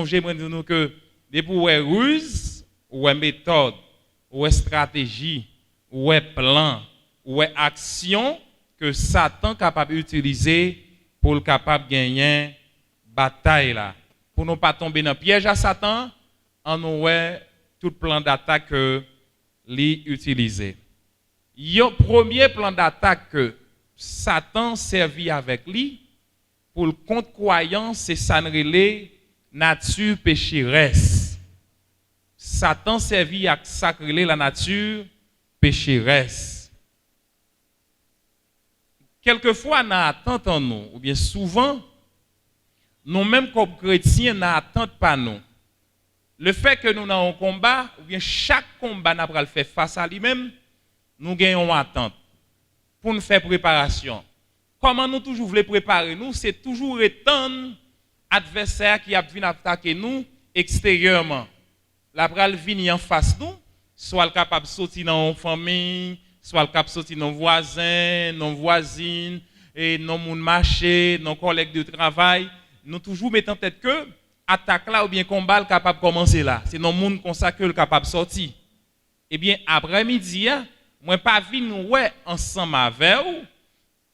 J'aimerais dire que des pour ruse, ou méthode, ou stratégie, ou plan, ou action que Satan est capable d'utiliser pour le capable gagner bataille là. Pour ne pas tomber dans le piège à Satan, on a tout plan d'attaque que lui utilisé. Le premier plan d'attaque que Satan servi avec lui pour le compte croyant, c'est ça nature pécheresse. Satan servi à sacrer la nature pécheresse. Quelquefois, nous attendons nous, ou bien souvent, nous-mêmes comme chrétiens, nous attendons pas nous. Le fait que nous avons un combat, ou bien chaque combat nous le fait face à lui-même, nous gagnons attente pour nous faire préparation. Comment nous toujours voulons préparer nous, c'est toujours étendre adversaire qui a venu attaquer nous extérieurement. La pral vini en face nous, soit capable de sortir dans une famille, soit capable de sortir dans voisins, dans voisines, et dans mon marché, dans collègues de travail. Nous toujours mettons en tête que attaque là ou bien combat capable de commencer là. C'est dans le monde comme ça que le capable de sortir. Eh bien après-midi, moi pas vinn ouais ensemble avec vous.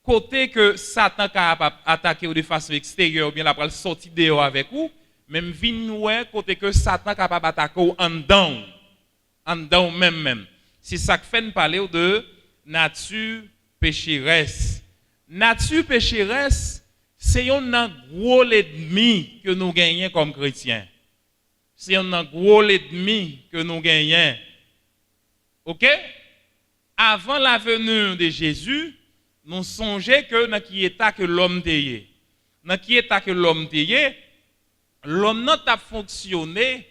Côté que Satan capable attaquer de façon extérieure ou bien la pral sortir dehors avec vous, même vinn ouais côté que Satan capable attaquer en dedans même. C'est ça que fait nous parler de nature pécheresse. Nature pécheresse, c'est un gros ennemi que nous gagnons comme chrétiens. C'est un gros ennemi que nous gagnons. OK? Avant la venue de Jésus, nous songeons que dans qui état que l'homme était. Dans qui état que l'homme était, l'homme n'a pas fonctionné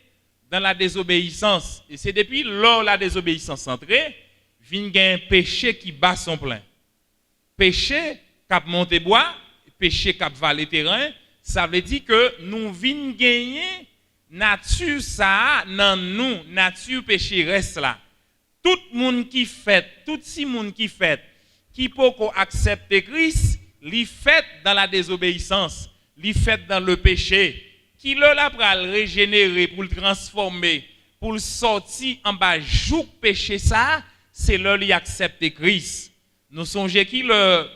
dans la désobéissance. Et c'est depuis lors la désobéissance entrée, vient un péché qui bat son plein. Péché qui monte bois, péché qui valer terrain, ça veut dire que nous venons gagner nature ça dans nous, nature pécheresse là. Tout le monde qui fait, tout si monde qui fait, qui peut accepter Christ, li fait dans la désobéissance, li fait dans le péché, qui le la pral régénérer pour le transformer, pour le sortir en bas joug péché ça, c'est là li accepter Christ. Nous songeons qui le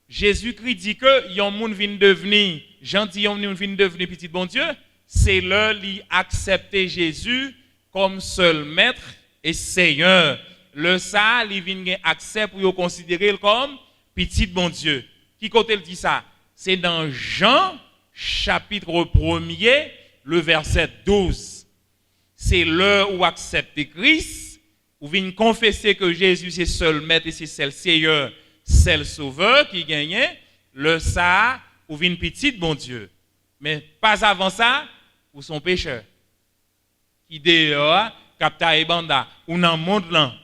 Jésus-Christ dit que yon moun vient devenir gentil, yon moun vient devenir petit bon Dieu, c'est là li accepter Jésus comme seul maître et Seigneur. Le ça, il vient accepter pour considérer comme petit bon Dieu. Qui côté il dit ça? C'est dans Jean chapitre 1er, le verset 12. C'est l'heure où accepter Christ, où vient confesser que Jésus c'est seul maître et c'est seul Seigneur, seul sauveur qui gagne. Le ça, où vient petit bon Dieu. Mais pas avant ça, ou son pécheur. Qui dehors, capta et banda, ou dans le monde là.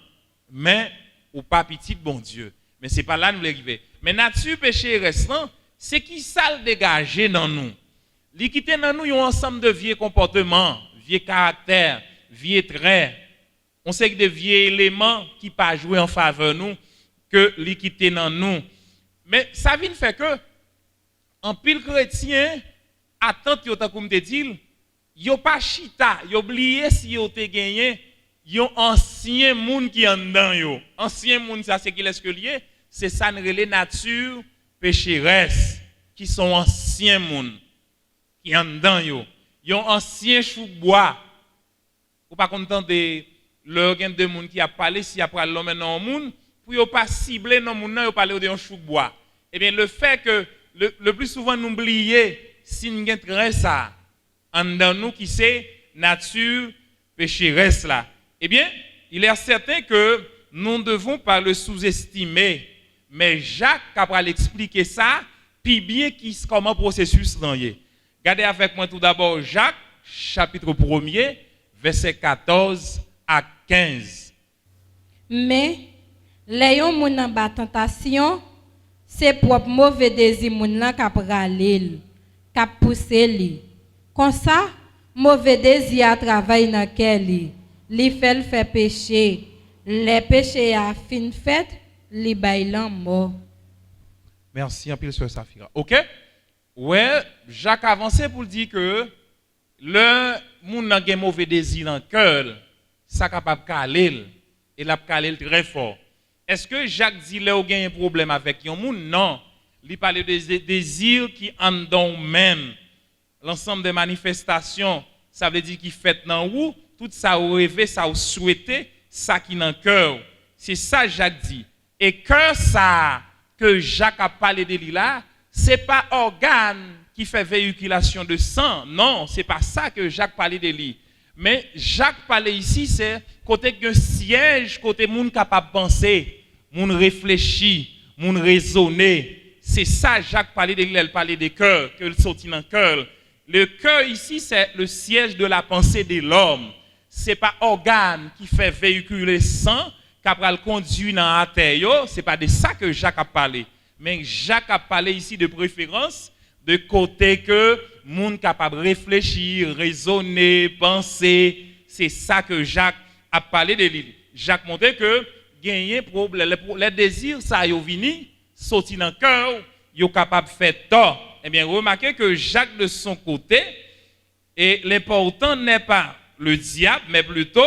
Mais ou pas petit bon Dieu. Mais c'est pas là nous l'arriver. Mais nature péché restant, c'est qui ça le dégager dans nous. Li quitter dans nous un ensemble de vieux comportements, vieux caractères, vieux traits. On sait que des vieux éléments qui pas jouer en faveur nous que li quitter dans nous. Mais ça vient faire que en pile chrétien attend yo tant comme te dit, yo pas chita, yo oublié si yo te gagné. Yon ancien monde qui en dedans yo. Ancien monde ça c'est qui est-ce que lié? C'est ça relé nature pécheresse qui sont anciens monde qui en dedans yo. Yon ancien chou bois. Ou pas content de l'organe de monde qui a parlé si après l'homme dans monde pour yo pas cibler dans monde yo parler de un chou bois. Eh bien le fait que le plus souvent nous oublier si nous gagne ça en dedans nous qui c'est nature pécheresse là. Eh bien, il est certain que nous ne devons pas le sous-estimer. Mais Jacques a expliqué ça, puis bien comment le processus dans y. Regardez avec moi tout d'abord Jacques, chapitre 1er, verset 14 à 15. Mais, les gens qui ont la tentation, c'est pour mauvais désir qui a râlé, qui a poussé. Comme ça, mauvais désir a travaillé dans lequel li fait péché, les péchés à fin fait, li bailan mort. Merci un peu sur Safira. OK? Ouais, Jacques avancé pour dire que le monde n'a pas mauvais désir dans le cœur, ça capable de caler, et la caler très fort. Est-ce que Jacques dit là où il y a un problème avec un monde? Non. Il parle des désirs qui en dans même. L'ensemble des manifestations, ça veut dire qu'il fait dans vous, tout ça vous rêvez, ça vous souhaitez, ça qui dans le cœur. C'est ça Jacques dit. Et que ça que Jacques a parlé de lui là, c'est pas organe qui fait véhiculation de sang. Non, c'est pas ça que Jacques parlait de lui. Mais Jacques parlait ici, c'est côté un siège, côté monde capable de penser, monde réfléchir, monde raisonner. C'est ça Jacques parlait de lui, elle parlait des cœurs, que le sortit dans le cœur. Le cœur ici, c'est le siège de la pensée de l'homme. C'est pas organe qui fait véhiculer sang, qui a le conduit dans la terre. C'est pas de ça que Jacques a parlé. Mais Jacques a parlé ici de préférence, de côté que monde capable de réfléchir, raisonner, penser. C'est ça que Jacques a parlé de lui. Jacques montrait que gagner problème, les désirs, ça y est venu, sorti dans le cœur, il est capable de faire tort. Eh bien, remarquez que Jacques, de son côté, et l'important n'est pas le diable, mais plutôt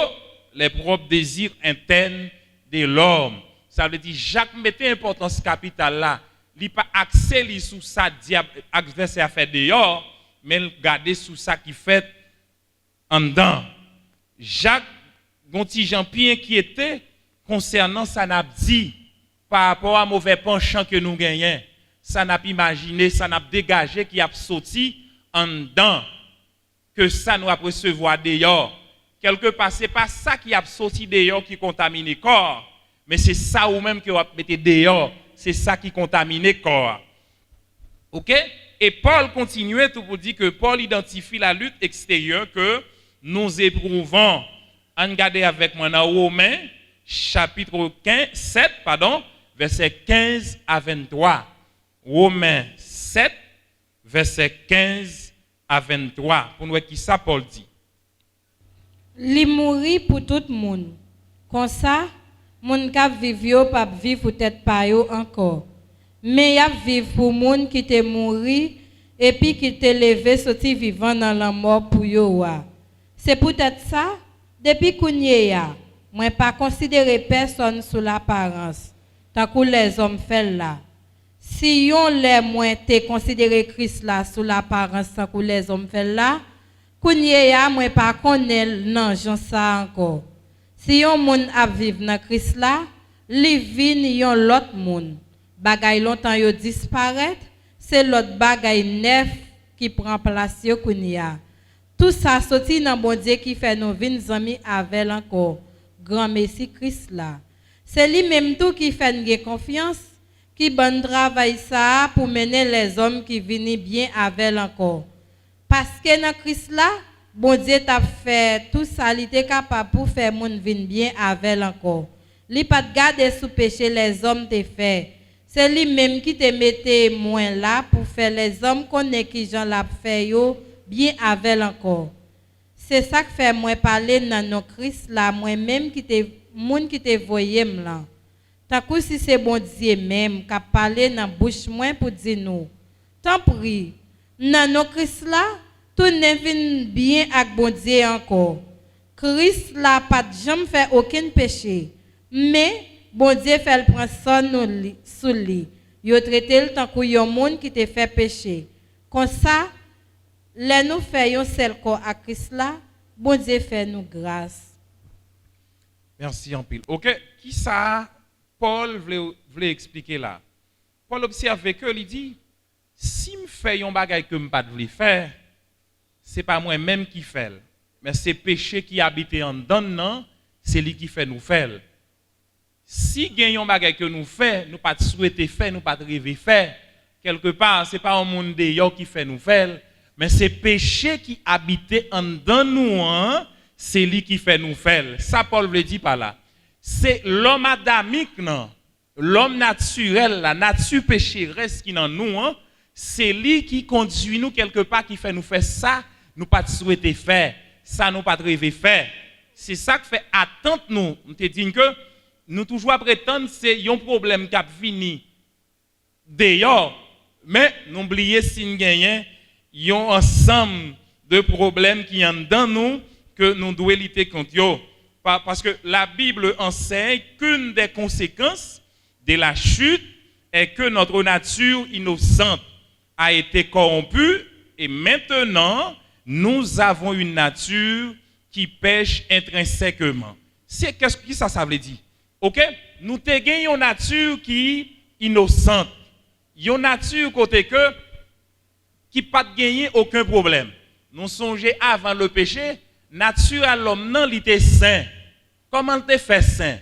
les propres désirs internes de l'homme. Ça veut dire Jacques mettait importance capitale là. Il n'a pas axé sur ça, diable, adversaire fait dehors, mais il gardait sur ça qui fait en dedans. Jacques, Gonti Jean-Pierre qui était concernant ça n'a dit par rapport à mauvais penchant que nous gagnons. Ça n'a pas imaginé, ça n'a pas dégagé qui a sorti en dedans, que ça nous a recevoir dehors. Quelque part, ce n'est pas ça qui a sorti dehors qui contamine le corps, mais c'est ça ou même qui a mis dehors, c'est ça qui contamine le corps. Ok? Et Paul continuait tout pour dire que Paul identifie la lutte extérieure que nous éprouvons. Regardez avec moi dans Romains, chapitre 7, verset 15 à 23. Romains 7, verset 15 à 23. Pour nous voir qui ça Paul dit. Li mouri pour tout le monde. Comme ça, moun k'ap vivre pas vivre pour tête pa yo encore. Mais y a vivre pour moun qui te mouri et puis qui te levé sorti vivant dans la mort pour yo. C'est peut-être ça depuis kounye ya. Moi pas considérer personne sous l'apparence. Tant que les hommes fait là. Si yon les moins te considéré Christ là sous l'apparence tant que les hommes fait là, kounye ya moi pas connaît non j'en ça encore. Si yon moun a vivre dans Christ là, li vin yon l'autre moun. Bagay longtemps yo disparaître, c'est l'autre bagay neuf qui prend place yo kounya. Tout ça sorti dans bon Dieu qui fait nous vin amis avec encore. Grand Messie Christ là. C'est lui même tout qui fait nous confiance, qui bon travail ça pour mener les hommes qui viennent bien avec encore. Parce que dans Christ là, bon Dieu t'a fait tout ça, il était capable pour faire moun vin bien avec encore. Li pas de garder sous péché les hommes te fait. C'est lui même qui te mettait moins là pour faire les hommes connaître qui Jean l'a fait yo bien avec encore. C'est ça que fait moi parler dans nos Christ là, moi même qui te moun qui te voyé là. Tant que si c'est bon Dieu même qui a parlé dans bouche moi pour dire nous. Tant prie. Dans nos Christ là, tout ne vient bien avec bon Dieu encore. Christ là pas jamais fait aucun péché. Mais bon Dieu fait le prendre son sous lui. Yo traité le tant que yon monde qui te fait péché. Comme ça, les nous faisons seul corps à Christ là, bon Dieu fait nous grâce. Merci en pile. OK, qui ça Paul voulait expliquer là? Paul observe que il dit si me fait un bagay que me pas voulait faire, c'est pas moi même qui fait, mais c'est péché qui habite en dedans, c'est lui qui fait nous faire. Si gagnons bagay que nous fait, nous pas souhaiter faire, nous pas rêver faire, quelque part, c'est pas un monde dehors qui fait nous faire, mais c'est péché qui habite en dedans nous, c'est lui qui fait nous faire. Ça Paul veut dire par là. C'est l'homme adamique, non? L'homme naturel, la nature pécheresse qui dans nous, c'est lui qui conduit nous quelque part, qui fait nous faire ça, nous pas souhaiter faire, ça nous pas rêver faire. C'est ça qui fait attendre nous. On te dit que nous toujours prétendre c'est un problème qui a fini dehors, mais n'oubliez si nous gagnons un ensemble de problèmes qui sont dans nous que nous devons lutter contre eux. Parce que la Bible enseigne qu'une des conséquences de la chute est que notre nature innocente a été corrompue et maintenant nous avons une nature qui pêche intrinsèquement. Qu'est-ce que ça veut dire? OK? Nous avons une nature qui est innocente. Une nature côté que qui pas gagner aucun problème. Nous songeons avant le péché, nature à l'homme non, il était saint. Comment il fait saint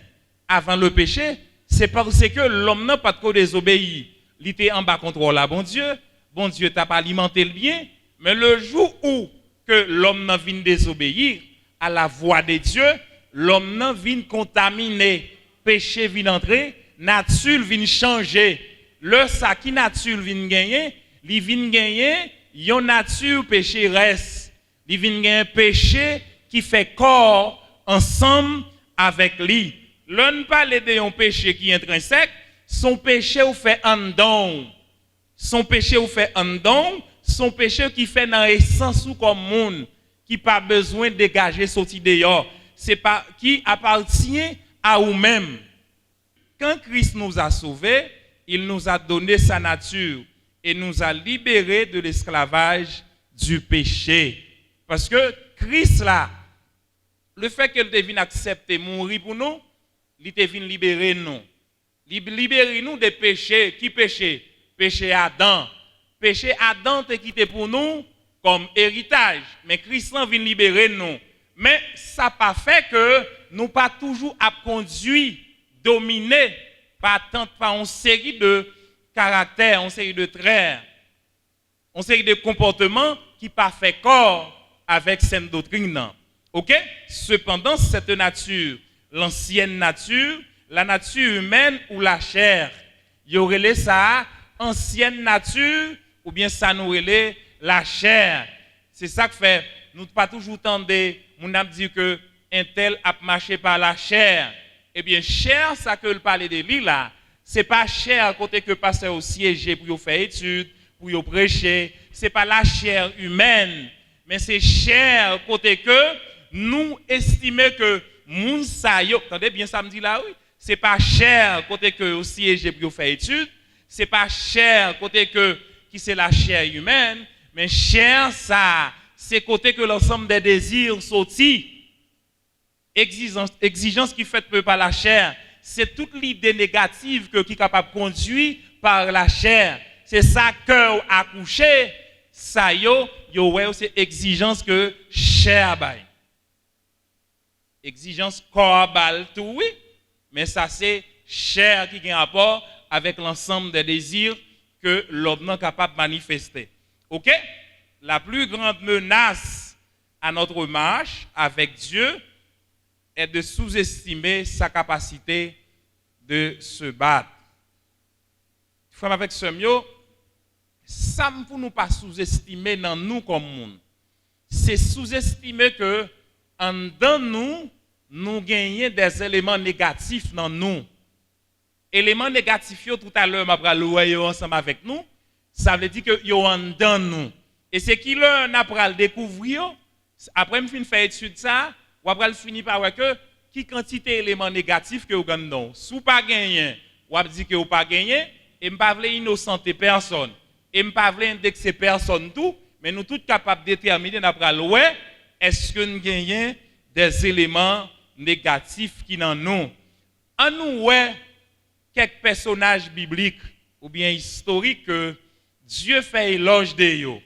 avant le péché? C'est parce que l'homme n'a pas de désobéir. Il était en bas contrôle à bon Dieu t'a pas alimenté le bien, mais le jour où que l'homme n'a vient désobéir à la voix de Dieu, l'homme n'a vient contaminer, péché vient entrer, nature vient changer. Le ça qui nature vient gagner, il vient gagner, yon nature péché reste. Il vient gagner péché qui fait corps ensemble avec lui. L'on parle de un péché qui est intrinsèque, son péché ou fait en don. Son péché ou fait en don, son péché qui fait dans l'essence ou comme monde, qui pas besoin de dégager sorti dehors. C'est pas qui appartient à vous-même. Quand Christ nous a sauvés, il nous a donné sa nature et nous a libérés de l'esclavage du péché. Parce que Christ là, le fait qu'il devine accepter mourir pour nous, il devine libérer nous. Libérer nous des péchés. Qui péché? Péché Adam. Péché Adam te quitté pour nous comme héritage. Mais Christ vient libérer nous. Mais ça n'a pas fait que nous pas toujours à conduire, dominer par une série de caractères, une série de traits, une série de comportements qui pas fait corps avec cette doctrine. OK? Cependant, cette nature, l'ancienne nature, la nature humaine ou la chair, il y aurait ça, ancienne nature, ou bien ça nous aurait la chair. C'est ça que fait, nous pas toujours tendre, mon âme dit que un tel a marché par la chair. Eh bien, chair, ça que le parler de lui là, c'est pas chair côté que pasteur au siège pour faire études, pour prêcher, c'est pas la chair humaine, mais c'est chair côté que nous estimons que moun sa yo, attendez bien ça me dit là oui, c'est pas chair côté que au siège pour faire études, c'est pas chair côté que qui c'est la chair humaine, mais chair ça, c'est côté que l'ensemble des désirs sortis. Exigence qui fait par la chair, c'est toute l'idée négative qui est capable de conduire par la chair. C'est ça cœur accouché, ça c'est exigence que chair bail. Exigence corps bail tout oui, mais ça c'est chair qui a rapport avec l'ensemble des désirs que l'homme est capable de manifester. OK? La plus grande menace à notre marche avec Dieu est de sous-estimer sa capacité de se battre. Frère avec ce mot, ça ne faut nous pas sous-estimer dans nous comme monde. C'est sous-estimer que en dans nous gagnons des éléments négatifs dans nous. Éléments négatifs tout à l'heure m'a parlé ensemble avec nous, ça veut dire que yo en dans nous. Et c'est qui là n'a pas le découvrir après me fin faire étude ça. Ou après le finir par que qui quantité d'éléments négatifs que vous gagnez non. Si vous pas gagné, ou dit que vous pas gagné et me pas vle innocenter personne et me pas vle indexer personne tout, mais nous tous capables de déterminer d'après ouais, est-ce que nous gagnons des éléments négatifs qui dans nous. En nous ouais quelques personnages bibliques ou bien historiques que Dieu fait éloge de yo.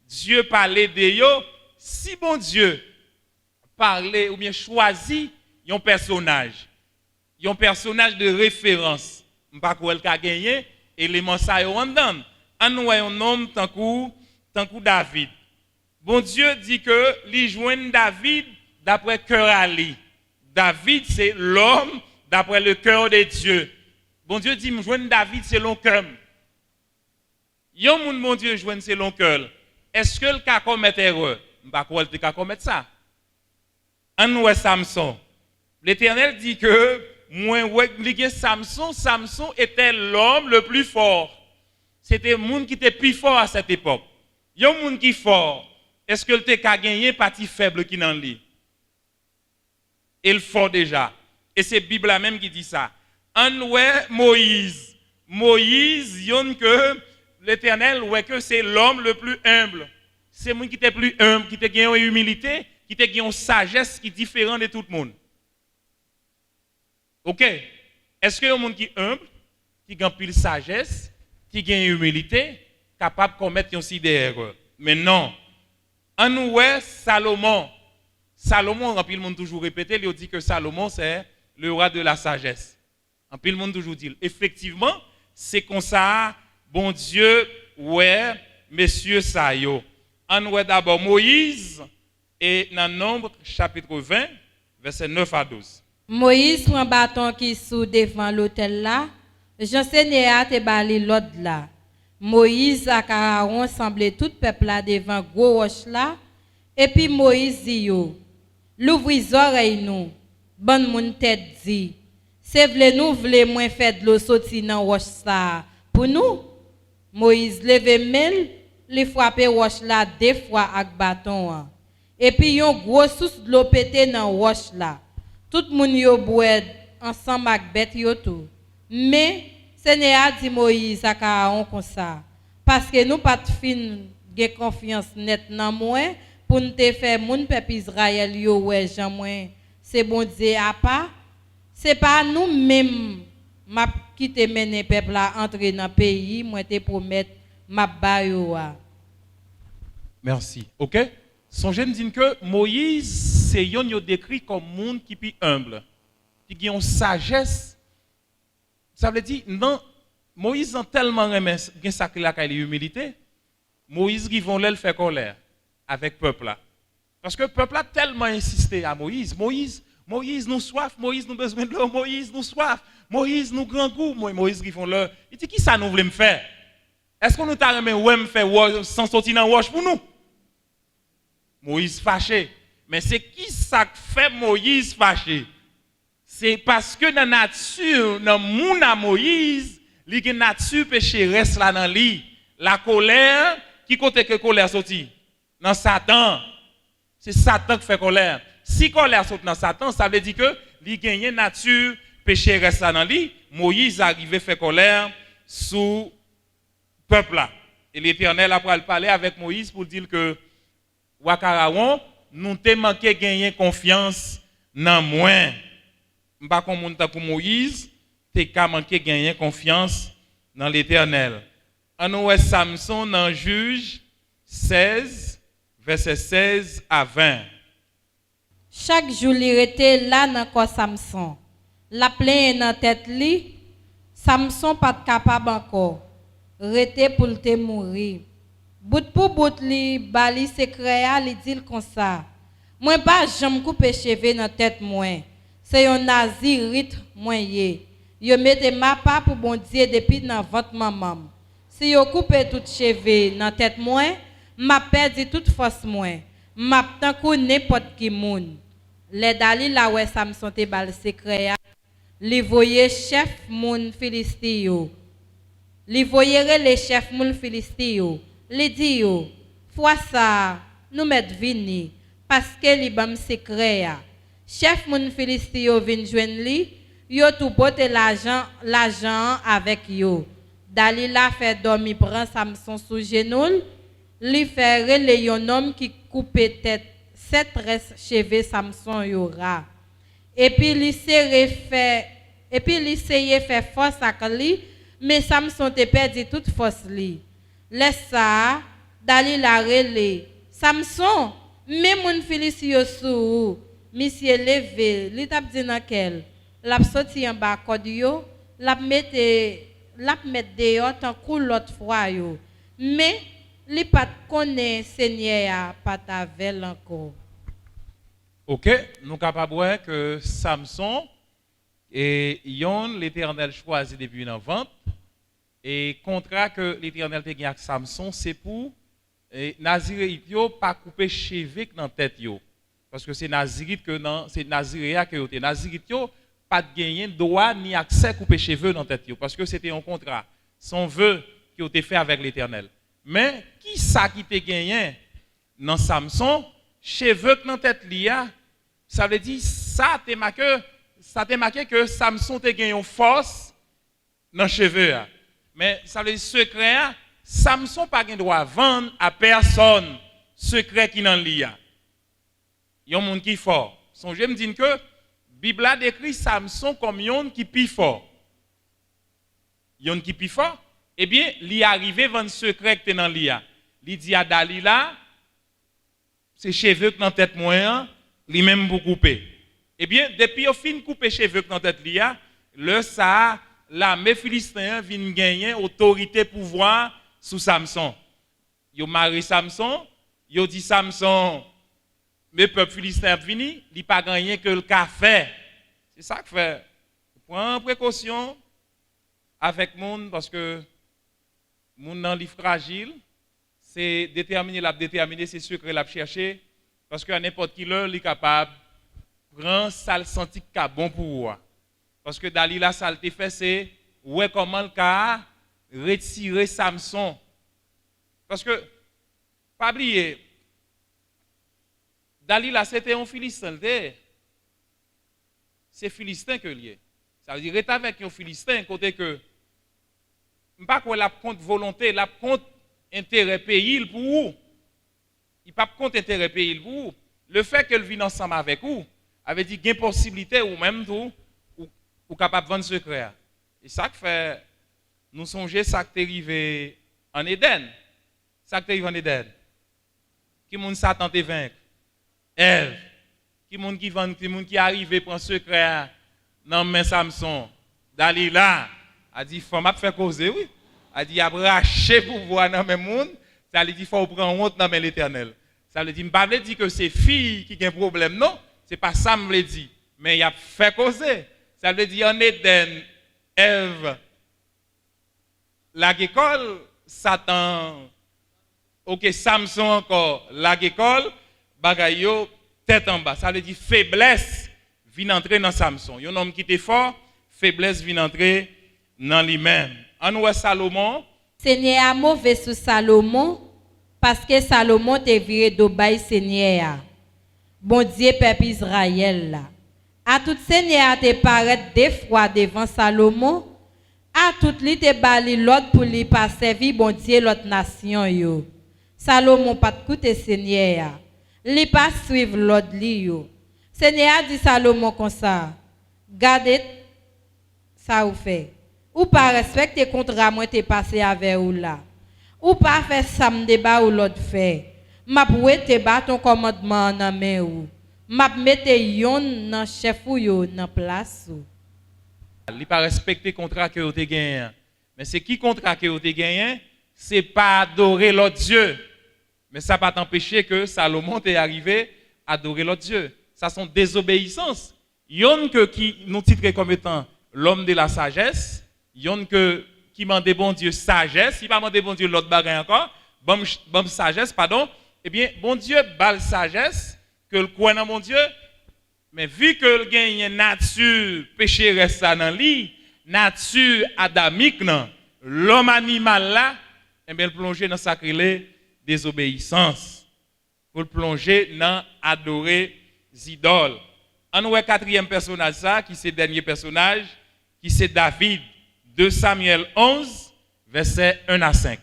Dieu parlait de yo, si bon Dieu parler ou bien choisi un personnage de référence pas quoi elle a gagné élément ça yo en dedans en nous un homme tant que David. Bon Dieu dit que li joindre David d'après cœur Ali. David c'est l'homme d'après le cœur de Dieu. Bon Dieu dit me joindre David selon cœur. Yon moun mon Dieu joindre selon cœur. Est-ce que le cas commettre erreur? Pas quoi le cas commettre ça. En Samson. L'Éternel dit que Samson était l'homme le plus fort. C'était le monde qui était plus fort à cette époque. Il y a un monde qui est fort. est-ce que le te ka gagné parti faible qui dans lui? Il faut déjà. Et c'est Bible même qui dit ça. En ouais Moïse. Moïse, yon que l'Éternel ouais que c'est l'homme le plus humble. C'est moi qui était plus humble, qui était gagné en humilité, qui était gagné en sagesse qui est différent de tout le monde. OK? Est-ce que y a un monde qui est humble, qui gagne pile sagesse, qui gagne humilité, capable de commettre aussi des erreurs? Mais non. En nous, Salomon, en pile monde toujours répété, il dit que Salomon c'est le roi de la sagesse. En pile monde toujours dit. Effectivement, c'est comme ça, bon Dieu, ouais, messieurs ça yo. En nous d'abord Moïse et dans Nombre chapitre 20, versets 9 à 12. Moïse prend bâton qui sous devant l'autel là, j'enseignais à te bali l'autre là. Moïse et Aaron semblaient tout peuple là devant gros roche là, et puis Moïse dit yo, l'ouvri oreilles nous, bon moun tête dit, c'est vle moins fait de l'eau sorti dans roche ça pour nous. Moïse leve mel, li frappé roche là deux fois avec bâton. Et puis yon gros source de l'eau pété dans roche là. Tout le monde yo boit ensemble avec bête yo tout. Mais Seigneur dit Moïse à Aaron comme ça parce que nous pas fin gen confiance net dans moi pour nous te faire moun peuple Israël yo ouais Jean moi c'est bon Dieu à pas c'est pas nous même m'a qui te mener peuple là entrer dans pays moi te promettre m'a ba yo. Merci. OK? Songez me dire que Moïse c'est yon yo décrit comme monde qui est humble, qui a une sagesse. Ça veut dire non Moïse a tellement aimé ça que la humilité. Moïse qui vont le faire colère avec peuple là. Parce que le peuple a tellement insisté à Moïse, Moïse nous soif, Moïse nous besoin de l'eau, Moïse nous soif, Moïse nous grand goût, Moïse qui font l'heure. Il dit qui ça nous voulait me faire? Est-ce qu'on nous t'a remis ouais me faire sans sortir dans roche pour nous? Moïse fâché. Mais c'est qui ça fait Moïse fâché? C'est parce que dans la nature, dans mon à Moïse, il y a une nature pécheresse là dans lui. La colère, qui côté que colère sorti? Dans Satan. C'est Satan qui fait colère. Si colère saute dans Satan, ça veut dire que il y a une nature pécheresse là dans lui. Moïse arrive à faire colère sous peuple là. Et l'Éternel a parlé avec Moïse pour dire que Wakaraon, nous te manqué gagner confiance dans moi. M'pa comme moun ta pour Moïse, te ka manqué gagner confiance dans l'Éternel. En nous Samson dans Juge 16 verset 16 à 20. Chaque jour il était là dans corps Samson. La pleine dans tête li, Samson pas capable encore. Rete pour te mourir. Bout pour bout li bali secret a li dit comme ça. Moi pas jamais couper cheveux dans tête moi. C'est un nazirite moi yé. Yo mette ma pas pour bon Dieu depuis dans ventre maman. Si yo coupe tout cheveux dans tête moi, m'a perdu toute force moi. M'a tant que n'importe qui moun. Les dali la ouais Samson te bal secret. Li voye chef moun Philistie yo. Li voyere les chefs moun Philistie yo. Li di yo, fois ça nous met vini parce que li bam secret ya. Chef moun Philistie yo vinn joindre li, yo tout pote l'argent avec yo. Dalila fait dormi prend Samson sous genou, li fait rele yon homme qui coupe tête 7 cheveux Samson yora. Et puis li serre fait faire force à lui, mais Samson te perdu toute force li. Laisse ça, Dalila rele. Samson, même mon Philistie yo sou, monsieur levé, li tap di nan kel. L'a sorti en bas code yo, l'a mette dehors tant kou l'autre fois yo. Mais li pat connaît Seigneur pas tavel encore. OK, nous capable voir que Samson et yon l'Éternel choisi depuis une vente et contrat que l'Éternel te gagné avec Samson c'est pour Nazirite yo pas couper cheveux dans tête yo parce que c'est Nazirite que c'est Naziréa que yo Nazirite yo pas de gagner droit ni accès couper cheveux dans tête yo parce que c'était un contrat son vœu qui a été fait avec l'Éternel. Mais qui ça qui te gagné dans Samson, cheveux dans tête lia, ça veut dire ça te marqué que Samson te gagné une force dans cheveux. Mais ça veut dire secret, Samson pas gain droit vendre à personne secret qui dans lia. Il y a un monde qui est fort. Songez me dire que Bible a décrit Samson comme un qui est fort. Yon qui plus fort, eh bien, il est arrivé vendre secret que dans l'IA. Il dit à Dalila, ses cheveux dans tête moyen, lui même pour couper. Eh bien, depuis au fin couper cheveux dans tête l'IA, le ça l'armée philistin vient gagner autorité pouvoir sous Samson. Yo marié Samson, yo dit Samson, mes peuples philistins vini, il pas gagné que le café. C'est ça que fait. Prends précaution avec monde parce que monde dans livre fragile, c'est déterminer ses secrets la chercher parce que à n'importe qui l'heure il est capable prendre ça le senti qu'a bon pour moi. Parce que Dalila ça le fait c'est ouais comment le cas retirer Samson. Parce que pas oublier Dalila c'était un Philistin, c'est Philistin que lié. Ça veut dire être avec un Philistin côté que pas qu'on la compte volonté, la compte intérêt pays pour vous. Il pas compte intérêt pays pour vous. Le fait qu'elle vienne ensemble avec vous avait dit qu'il y a une possibilité ou même tout ou capable de vendre secret. Et ça que fait nous songer ça qui est arrivé en Éden. Ça qui est arrivé en Éden. Qui moun Satan te vaincre? Ève. Qui moun qui vend, qui moun qui arrivé prendre secret dans main Samson. Dalila a dit faut m'a faire causer oui. A dit a raché pouvoir dans même monde. Ça lui dit faut prendre honte dans l'Éternel. Ça veut dire m'pa veut dire que c'est fille qui a un problème non, c'est pas ça me veut dire, mais il a fait causer. Ça veut dire en Éden Ève la école Satan OK Samson encore la école bagay yo tête en bas. Ça veut dire faiblesse vient entrer dans Samson. Un homme qui était fort, faiblesse vient entrer dans lui-même. En ouest Salomon, Seigneur a mauvais sur Salomon parce que Salomon te viré d'obéir Seigneur. Bon Dieu peuple Israël là. À tout Seigneur te paraître des fois devant Salomon, à tout li te bali l'autre pour lui pas servir bon Dieu l'autre nation yo. Salomon pas écouter Seigneur. Li pas suivre l'autre li yo. Seigneur dit Salomon comme ça. Gardez ça ou fait. Ou pas respecter contrat moi te passé avec ou là. Ou pas faire ça me débat ou l'autre fait. M'a pou te ba ton commandement dans main ou. M'a mette yon dans chef ou yo dans place ou. Il pas respecter contrat que vous avez gagné. Mais c'est qui contrat que vous avez gagné? C'est pas adorer l'autre Dieu. Mais ça pas t'empêcher que Salomon est arrivé à adorer l'autre Dieu. Ça sont désobéissance. Yon que qui nous titre comme étant l'homme de la sagesse, yon que qui mande bon Dieu sagesse, il pas mande bon Dieu l'autre bagaille encore, bon sagesse pardon. Eh bien bon Dieu bal sagesse que le croit dans mon Dieu. Mais vu que le gagne nature péché reste ça dans lui, nature adamique non, l'homme animal là, eh bien plonger dans sacrilège désobéissance. Pour le plonger dans adorer idoles. On voit quatrième personnage ça qui c'est le dernier personnage qui c'est David. 2 Samuel 11 verset 1 à 5.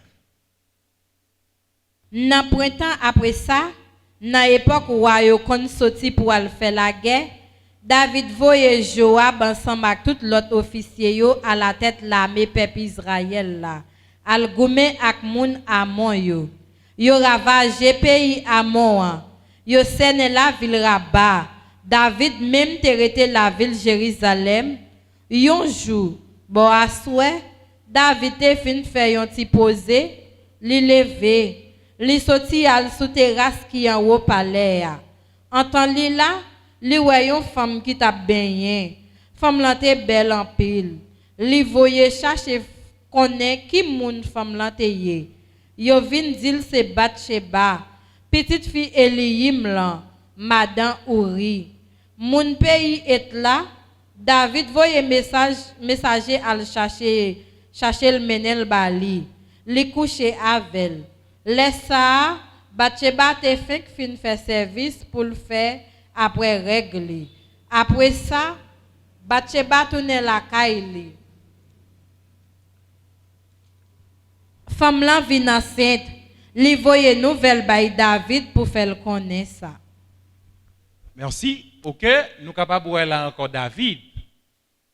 Dans printemps après ça, dans l'époque où il kon sorti pour aller faire la guerre, David voyait Joab ensemble avec tout l'autre officier yo à la tête l'armée peuple Israël là. Al goumé ak moun Amon yo. Yo ravagé pays Amon. Yo sene la ville Rabat. David même terrete la ville Jérusalem. Yon jour, bon asoué, David te fin fait yon ti posé, li levé. Li sorti al sous terrasse qui en haut palais. Entend li là, li wè yon femme qui t'a baigné. Femme lan te belle en pile. Li voye chercher connaît qui moun femme lan te yé. Yo vin dil se Batsheba, petite fille Eliim lan, madame Uri. Moun pays est là, David voye messager al chercher le menel bali. Li couche avec. Laisse ça, Bathsheba te fin faire service pour le faire après règle. Après ça, Bathsheba tourne la caille. Femme là vient enceinte, li voye nouvelle by David pour faire connaître ça. Merci. OK, nous sommes capables de voir là encore David.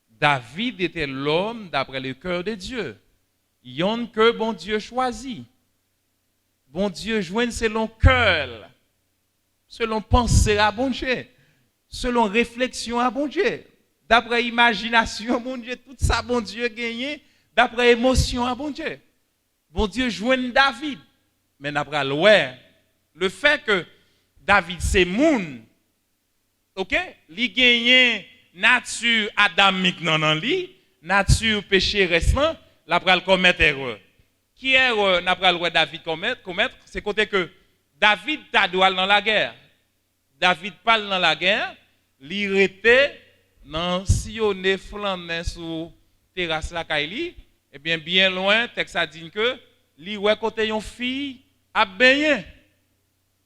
David était l'homme d'après le cœur de Dieu. Yon que bon Dieu choisit. Bon Dieu joint selon cœur, selon pensée à bon Dieu, selon réflexion à bon Dieu, d'après imagination bon Dieu, tout ça bon Dieu gagné, d'après émotion à bon Dieu. Bon Dieu joint David. Mais d'après le fait que David c'est moun, OK, li gagne nature adamique non li, nature péché restant, la pral commettre erreur. Qui erreur n'a pral David commettre, c'est côté que David ta doit dans la guerre. David parle dans la guerre, li rete nan sillonner flaner sous terrasse la kaili, et bien loin texte a dit que li ouais côté yon fille a baigné.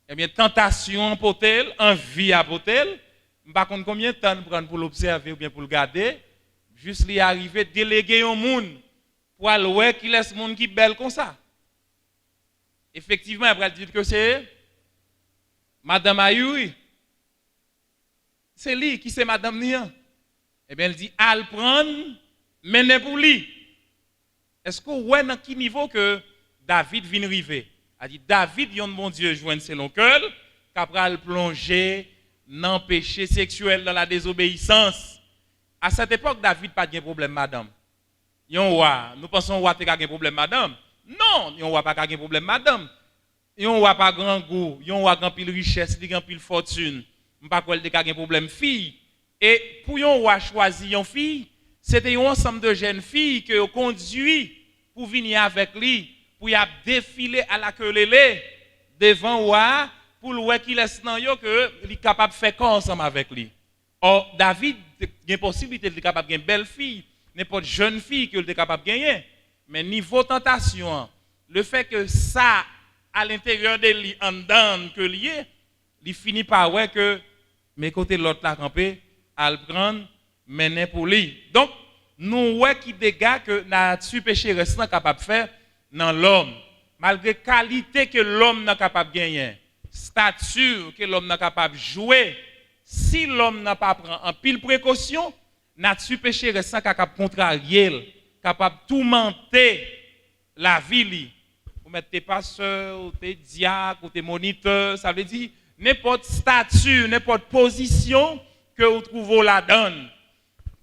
Eh bien tentation pour tel, envie à potel. Par contre, combien de temps prendre pour l'observer ou bien pour le garder? Juste lui arriver, déléguer un monde pour aller qui laisse le monde qui belle comme ça. Effectivement, après dire que c'est Madame Ayoui. C'est lui qui c'est Madame Nia. Eh bien, elle dit, al prendre, mener pour lui. Est-ce que vous voyez dans quel niveau que David vient arriver? Elle dit, David, yon bon Dieu, joint selon cœur, qu'après le plonger dans le péché sexuel, dans la désobéissance. À cette époque, David n'a pas de problème, madame. Nous pensons que tu as un problème, madame. Non, yon pas de problème, madame. Yon pas grand goût, yon grand pile richesse, grand pile fortune. Pas quoi de un problème fille. Et pour yon choisir une fille, c'était un ensemble de jeunes filles que yon conduit pour venir avec lui, pour y défiler à la queue devant wa pour le qu'il laisse dans yo que il est capable de faire quoi ensemble avec lui. Or David a une possibilité de capable de belle fille, n'importe jeune fille que il est capable de gagner. Mais niveau tentation, le fait que ça à l'intérieur de lui en dedans que lié, il finit par ouais que mes côtés l'autre la camper, à le prendre mener pour lui. Donc nous ouais qui dégâts que nature péché restant capable de faire dans l'homme, malgré la qualité que l'homme n'est capable de gagner, stature que l'homme n'est capable de jouer, si l'homme n'a pas pris en pile précaution, nature péché restant capable de contrarier, capable de tourmenter la vie. Vous mettez tes pasteurs, tes diacres, tes moniteurs, ça veut dire n'importe statut, n'importe position que vous trouvez là-dedans.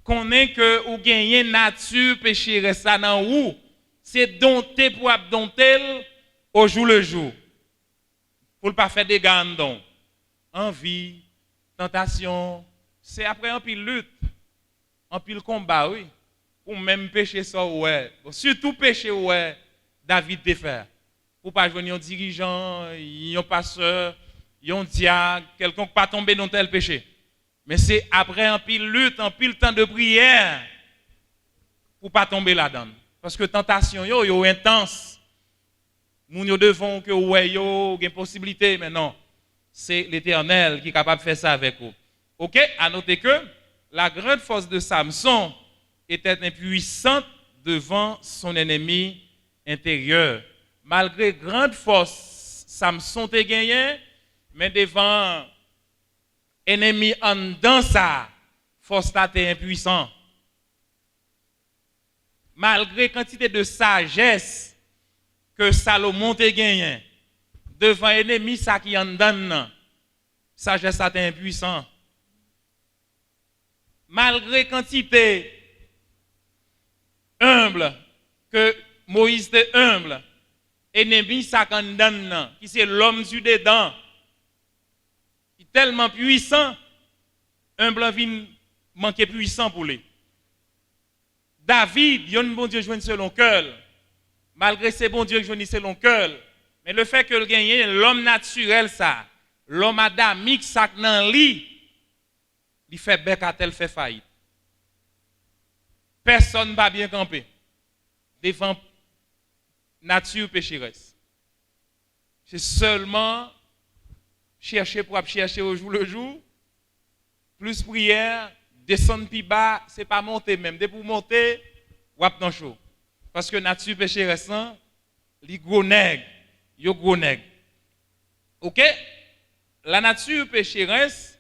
Qu'on est que vous gagnez nature péché restant dans vous. C'est dompter pour dompter au jour le jour. Pour ne pas faire des gants. Envie, tentation, c'est après un pile lutte, un pile combat, oui. Pour même pécher ça, ouais. Surtout pécher, ouais, David te faire. Pour pas joindre un dirigeant, un pasteur, un diacre, quelqu'un qui pas tomber dans tel péché. Mais c'est après un pile lutte, un pile temps de prière, pour pas tomber là-dedans. Parce que tentation yo intense. Moun yo devant que ouais yo gen possibilité mais non. C'est l'Éternel qui est capable de faire ça avec vous. OK, à noter que la grande force de Samson était impuissante devant son ennemi intérieur. Malgré grande force, Samson te gagné, mais devant ennemi en dedans ça, force ta t'es impuissant. Malgré quantité de sagesse que Salomon te gagné, devant ennemi ça qui en donne, sagesse ça t'es impuissant. Malgré quantité humble que Moïse était humble, ennemi ça qu'en donne, qui c'est l'homme du dedans, qui est tellement puissant, humble vient manquer puissant pour lui. David, il y a un bon Dieu joint selon cœur. Malgré ces bons dieux joint selon cœur, mais le fait que le gagne l'homme naturel ça, l'homme adamique ça dans lui, il fait bec à tel fait faillite. Personne ne va bien camper devant nature pécheresse. c'est seulement chercher pour chercher au jour le jour, plus prière, descendre plus bas, c'est pas monter même. Dès pour monter, ou dans chaud. Parce que nature pécheresse, li gros nègre, yo gros nègre. OK? La nature pécheresse,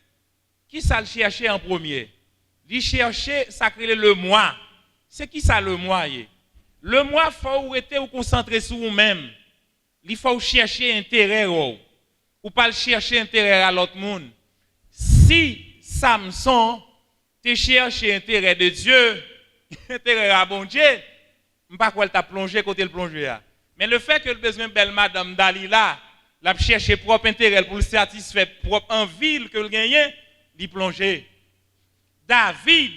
qui ça le chercher en premier? Li chercher sacrer le moi. C'est qui ça le moi? Le moi faut être ou concentrer sur vous-même. Il faut chercher intérêt ou pas chercher intérêt à l'autre monde. Si Samson te cherche intérêt de Dieu, intérêt à bon Dieu, pas quoi t'a plongé côté le plongé. Mais le fait que le besoin belle madame Dalila, l'a chercher propre intérêt pour le satisfaire propre envie que le gagne, l'y plonger. David,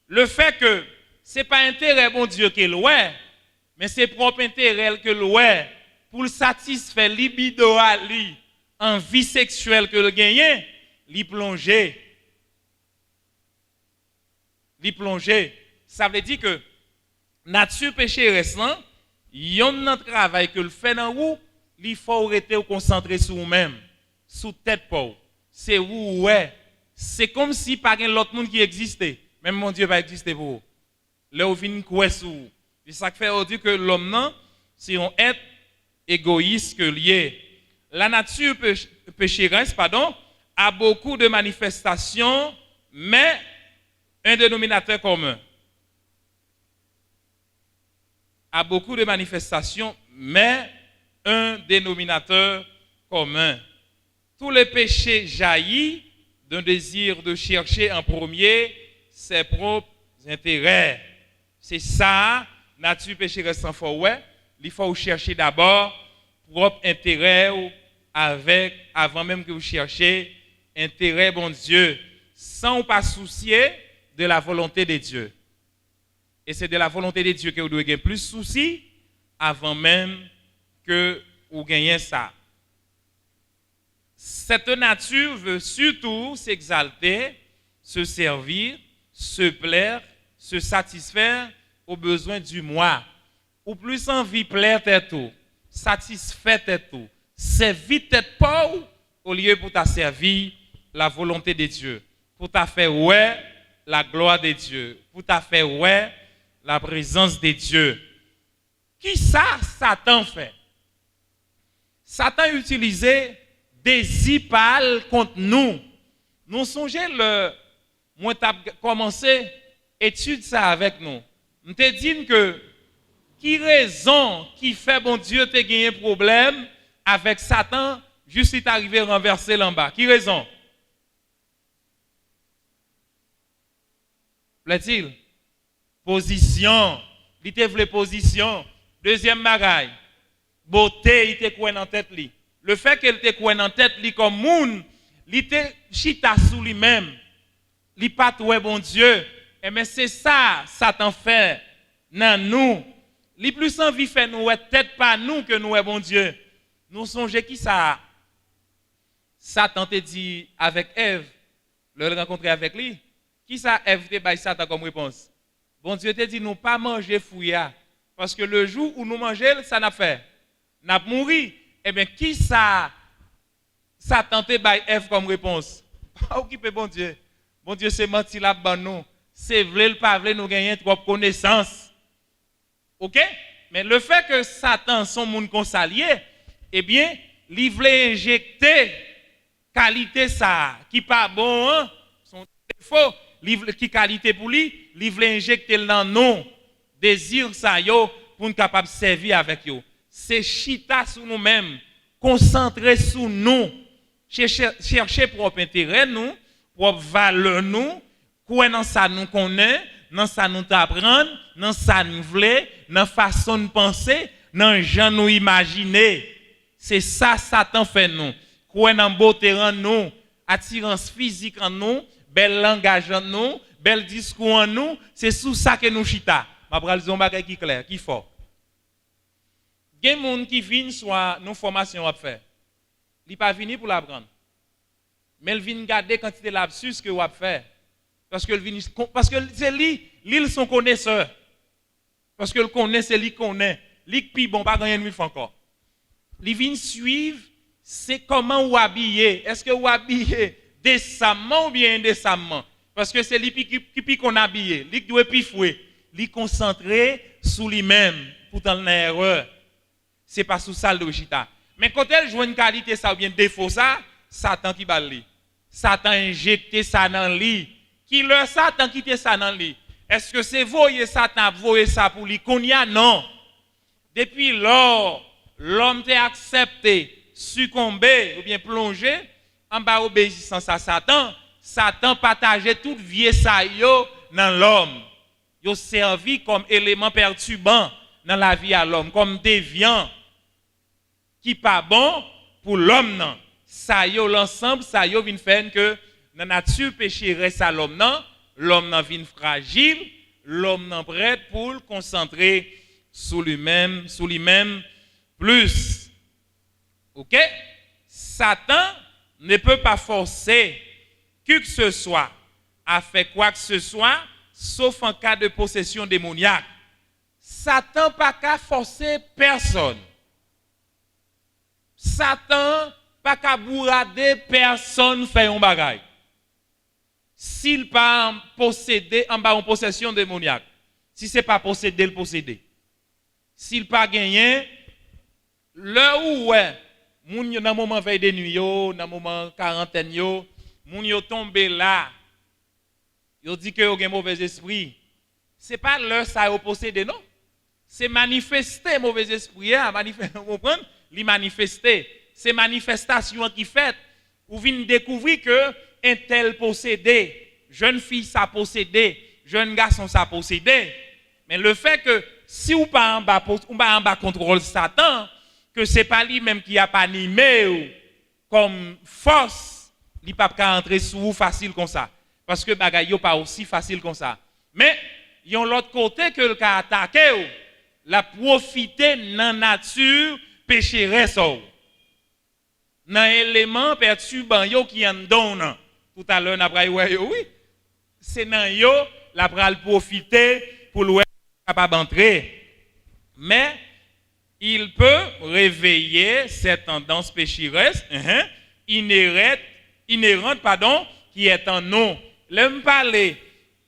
le fait que c'est pas intérêt bon Dieu qu'il ouais, mais c'est propre intérêt que le ouais pour le satisfaire libido à lui, envie sexuelle que le gagne, l'y plonger. L'y plonger. Ça veut dire que nature pécheresse, yon nan travail que le fait dans vous, il faut rester ou concentrer sur vous-même, sous tête pour. C'est vous ouais. C'est comme si pas un l'autre monde qui existait. Même mon Dieu va exister pour vous. Là où vient quoi sous. C'est ça qui fait on dit que l'homme non, c'est un être égoïste que lié. La nature pécheresse, a beaucoup de manifestations, mais un dénominateur commun. A beaucoup de manifestations, mais un dénominateur commun. Tous les péchés jaillissent d'un désir de chercher en premier ses propres intérêts. C'est ça, nature pécheresse sans foi. Ouais, il faut chercher d'abord propre intérêt avant même que vous cherchiez intérêt bon Dieu, sans pas soucier de la volonté de Dieu. Et c'est de la volonté de Dieu que vous devez avoir plus souci avant même que vous gagnez ça. Cette nature veut surtout s'exalter, se servir, se plaire, se satisfaire aux besoins du moi. Ou plus envie plaire tête tout, satisfaire tête tout, servir tête pauvre au lieu pour ta servir la volonté de Dieu, pour ta faire ouais la gloire de Dieu, pour ta faire ouais la présence de Dieu. Qui ça Satan fait? Satan utilisait des pâles contre nous. Nous songeons moi t'as commencé étude ça avec nous. On te dit que qui raison qui fait bon Dieu te gagné problème avec Satan juste il arrivé à renverser l'en bas. Qui raison? Plaît-il? Position. Il te voulait position. Deuxième bagaille. Beauté, il te coin en tête li. Le fait qu'il te coin en tête li comme moun, il te chita sous lui-même. Li pas ouais bon Dieu. Et mais c'est ça Satan fait dans nous. Li plus envie fait nous tête pas nous que nous est bon Dieu. Nous songeons qui ça? Satan te dit avec Ève, le rencontrer avec lui. Qui ça Ève te baille Satan comme réponse? Bon Dieu te dit nous pas manger fouilla parce que le jour où nous mangeons ça n'a fait. N'a mouri. Eh bien qui ça Satan te baille Ève comme réponse? Pas occuper bon Dieu. Bon Dieu c'est menti là ban nous. C'est vle le pas vle nous gagner trop connaissance. OK? Mais le fait que Satan son monde consalié, eh bien, il veut injecter qualité ça qui pas bon hein? Son défaut, qui qualité pour lui, il veut injecter dans nous désir ça yo pour nous capable servir avec yo. C'est chita sur nous-mêmes, concentrer sur nous, chercher propre intérêt nous, propre valeur nous, quoi dans ça nous connaît, dans ça nous t'apprendre, dans ça nous voulons, dans façon de penser, dans gens nous imaginer. C'est ça Satan fait nous. Quoi dans beauté en nous, attirance physique en nous, bel langage en nous, bel discours en nous, c'est sous ça que nous chita. Ma pral zon bagay qui clair, qui fort. Gen moun qui viennent soit nos formations à faire. Li pas vini pour l'apprendre. Mais il vient garder quantité lapsus que vous faire. Parce que c'est lui, il son connaisseur. Parce que le connaît, c'est lui connaît. Lui qui bon pas gagner nuit encore. Il vient suivre c'est comment vous habillez. Est-ce que vous habillez décemment ou bien indécemment? Parce que c'est lui qui qu'on habille, lui qui doit pifouer, lui concentré sur lui-même, pourtant l'erreur. C'est pas sous ça le chita. Mais quand elle joue une qualité ça ou bien défaut ça, Satan qui bat lui. Satan injecté ça dans lui. Qui le Satan quitté ça dans lui? Est-ce que c'est voyer Satan voyer ça pour lui qu'on y a? Non. Depuis lors, l'homme t'a accepté, succombé ou bien plongé en bas obéissance à Satan. Satan partageait toute vie ça yo dans l'homme. Yo servi comme élément perturbant dans la vie à l'homme, comme déviant qui pas bon pour l'homme non. Ça yo l'ensemble, ça yo vient faire que dans la nature pécheresse à l'homme non, l'homme non vient fragile, l'homme non prêt pour le concentrer sur lui-même plus. OK? Satan ne peut pas forcer qui que ce soit à faire quoi que ce soit, sauf en cas de possession démoniaque. Satan pas qu'à forcer personne. Satan pas qu'à bourrader personne fait un bagage. S'il pas possédé en bas en possession démoniaque, si c'est pas possédé le posséder. S'il pas gagné, le où est, moun yo dans moment veille de nuit yo, dans moment quarantaine yo, moun yo tombé là. Yo dit que yo gen mauvais esprit. C'est pas leur ça yo possédé non. C'est manifester mauvais esprit, comprendre, li manifester. C'est manifestation qui fait ou vinn découvrir que un tel possédé, jeune fille ça possédé, jeune garçon ça possédé. Mais le fait que si ou pas en bas contrôle Satan, que c'est pas lui même qui a pas animé ou comme force, il pas qu'à entrer sous vous facile comme ça parce que bagay yo pas aussi facile comme ça. Mais yon l'autre côté que le ka attaquer ou la profiter dans nature pécheresse ou dans élément perturbant yo qui en donne. Tout à l'heure n'a pas oui, c'est dans yo la pral profiter pour le capable d'entrer. Mais il peut réveiller cette tendance pécheresse inhérente qui est en nous. L'aime parler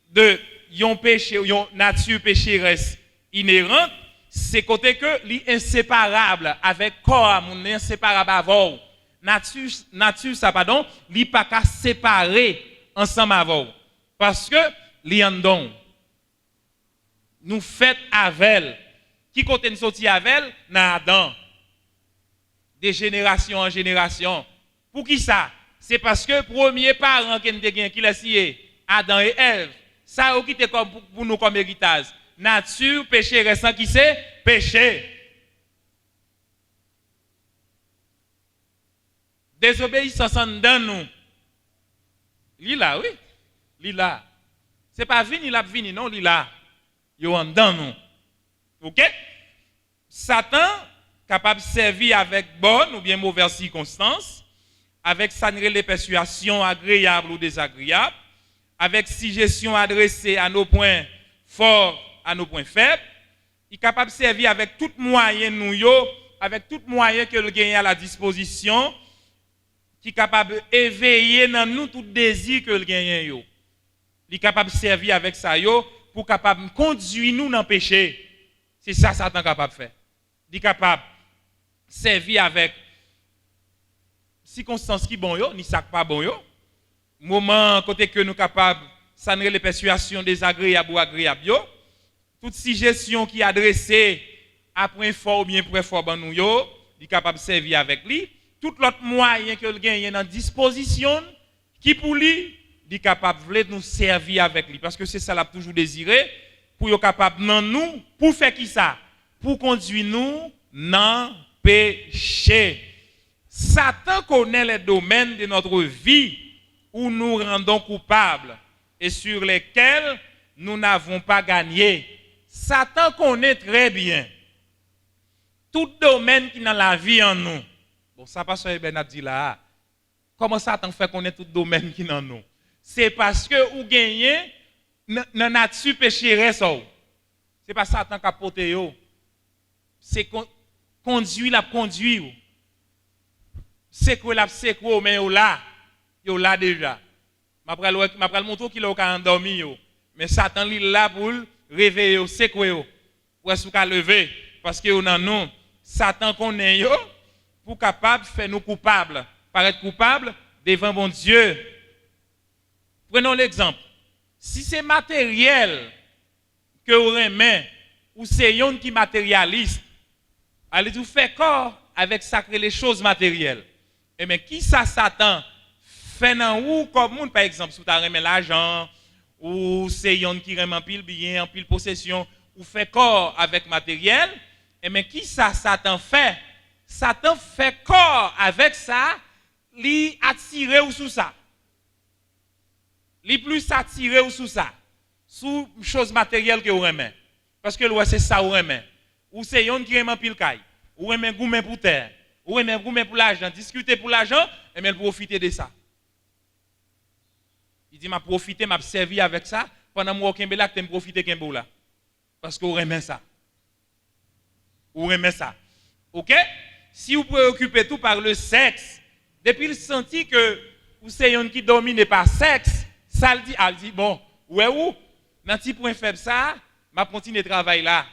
de yon péché, yon nature pécheresse inhérente, c'est côté que li inséparable avec corps, mon inséparable avant. Nature ça li pas qu'à séparer ensemble avant. Parce que li en don. Nous fait avec qui côté nous sorti avec dans Adam. De génération en génération. Pour qui ça? C'est parce que premier parent qui l'a signé, Adam et Ève, ça qui était comme pour nous comme héritage. Nature, péché récent qui c'est? Péché. Désobéissance dans nous. Lila, oui. Lila. C'est pas vini, la vini, non, lila. Yo en dans nous. OK? Satan capable de servir avec bonne ou bien mauvaise circonstance, avec les persuasions agréables ou désagréables, avec suggestions adressées à nos points forts, à nos points faibles. Il est capable de servir avec tout moyen avec tout moyen que le gagne à la disposition, qui est capable d'éveiller dans nous tout désir que le gagne yo. Il est capable de servir avec ça pour capable conduire nous dans le péché. C'est ça Satan est capable de faire. Il est capable de servir avec circonstances qui bon yo, ni ça pas bon yo. Moment côté que nous capables saner les persuasions désagréables ou agréables yo. Toute suggestion qui est adressée à point fort ou bien point fort ban nous yo, il est capable de servir avec lui. Tout l'autre moyen que le gagne dans disposition qui pour lui, il est capable de nous servir avec lui parce que c'est ça l'a toujours désiré pour être capable dans nous pour faire qui ça? Pour conduire nous dans péché. Satan connaît les domaines de notre vie où nous rendons coupables et sur lesquels nous n'avons pas gagné. Satan connaît très bien tout domaine qui est dans la vie en nous. Bon, ça passe sur Ben dit là. Comment Satan fait connaître tout domaine qui est dans nous? C'est parce que vous gagnez dans nature pécheresse. C'est pas Satan qui a porté. C'est conduit la conduire. secouer la secouer mais yo là déjà. M'a pral montrer qu'il a endormi yo. Mais Satan li là pour réveiller yo, secouer yo. Pour est-ce qu'a lever parce que on non Satan connaît yo pour capable faire nous coupables, paraître coupables devant bon Dieu. Prenons l'exemple. Si c'est matériel que vous remet ou c'est yon qui matérialiste, allez vous faire corps avec sacré les choses matérielles. Et mais qui ça Satan fait dans ou comme monde par exemple, si tu remet l'argent ou c'est yon qui remet en pile bien, en pile possession ou fait corps avec matériel, et mais qui ça Satan fait? Satan fait corps avec ça, li attirer ou sous ça. Li plus attirer ou sous ça. Sous chose matérielle que vous remet. Parce que c'est ça vous remet. Ou c'est yon qui remet pile caille. Ou remet goumen pour terre. Ou remet goumen pour l'argent. Discuter pour l'argent, et mais profiter de ça. Il dit m'a profiter, m'a servi avec ça pendant moi kembe là, t'aime profiter kembe là. Parce que vous remet ça. Ou remet ça. OK? Si vous préoccupez tout par le sexe, depuis le senti que vous c'est yon qui domine par sexe, ça le dit, elle dit bon, ouais où dans petit point faible ça, m'a continuer de travail là.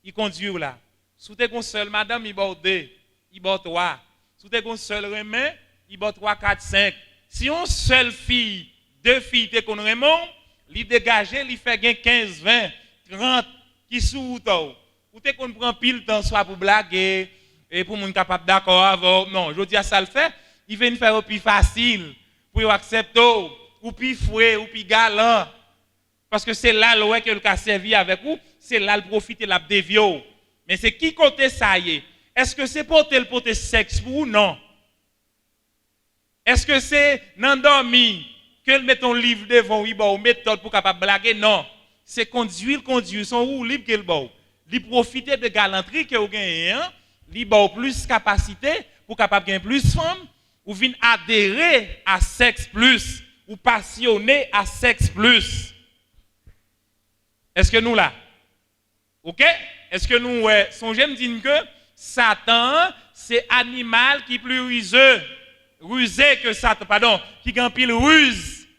Il conduit là. Sous tes qu'on seul madame, il bord 2, il bord 3. Sous tes qu'on seul remet, il bord 3 4 5. Si on seule fille, 2 filles te qu'on remont, li dégager, li fait gain 15 20 30 qui sous toi. Ou te qu'on prend pile temps soit pour blaguer et pour moun capable d'accord avant. Non, je dis à ça le fait, il vient faire au plus facile pour accepter ou plus fouet ou plus galant. Parce que c'est là que le cas servi avec vous, c'est là le profiter la dévio. Mais c'est qui côté ça y est? Est-ce que c'est pour le sexe pour ou non? Est-ce que c'est n'endormi que le metton livre devant oui bon méthode pour capable blaguer? Non. C'est conduire son ou libre que le bon. Li profiter de galanterie que vous gagnez, li bon plus capacité pour capable gagner plus femme ou vinn adhérer à sexe plus ou passionné à sexe plus. Est-ce que nous là? OK? Est-ce que nous songez me dire que Satan c'est animal qui plus rusé que Satan, pardon, qui gagne pile ruse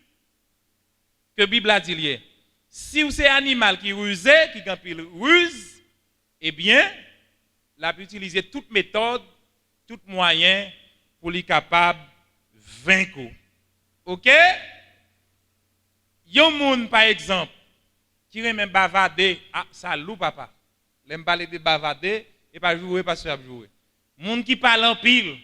que Bible a dit lié. Si c'est animal qui rusé, qui gagne pile ruse, eh bien, l'a utiliser toute méthode, tout moyen pour lui capable vaincre. OK? Yon moun par exemple qui remet bavarder, ah ça loup papa. L'aime parler de bavarder et pas jouer parce qu'il jouer. Moun qui parle en pile.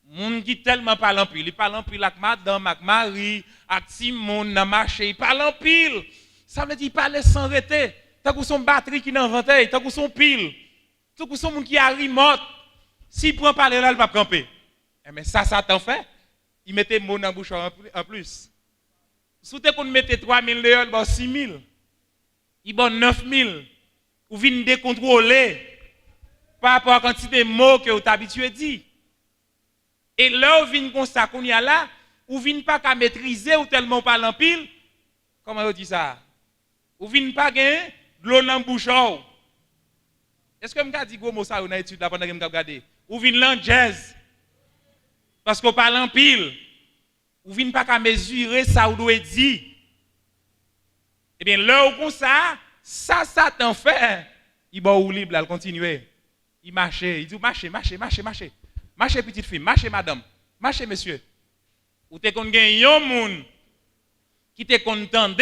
Moun qui tellement parle en pile, il parle en pile avec madame, avec Marie, avec Simon dans marché, il parle en pile. Ça veut dire il parle sans arrêter. Tant que son batterie qui n'inventait, tant que son pile, tant que son monde qui a remote, s'il prend parler là, il va camper. Mais ça t'en fait, il mettait mon dans la bouche en plus. Si vous mettez 3 000 dehors, il va 6 000. Il va 9 000. Vous venez décontrôler par rapport à la quantité de mots que vous êtes habitué à dire. Et là, vous venez comme ça qu'on y a là, vous venez pas qu'à maîtriser ou tellement parler en pile. Comment vous dit ça? Vous venez pas gagner de l'eau dans la bouche. Est-ce que je me dis gros mot ça dans l'étude là pendant que je me regarde? Ou venez là jazz. Parce qu'on parle en pile. Ou venez pas qu'à mesurer ça ou doit dire. Eh bien là où comme ça t'en fait. Il va ou libre là, il continue. Il marche, il dit marchez. Marchez petite fille, marchez madame, marchez monsieur. Ou te kon gen yon moun qui te contende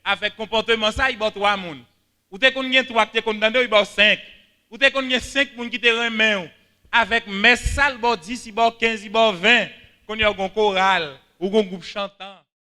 avec comportement ça, il va 3 moun. Ou te kon gen 3 qui te contende, il va 5. Ou te kon gen 5 moun qui te remen avec mes sal, il va 10, il va 15, il va 20. Kon yon gon choral ou gon groupe chantant.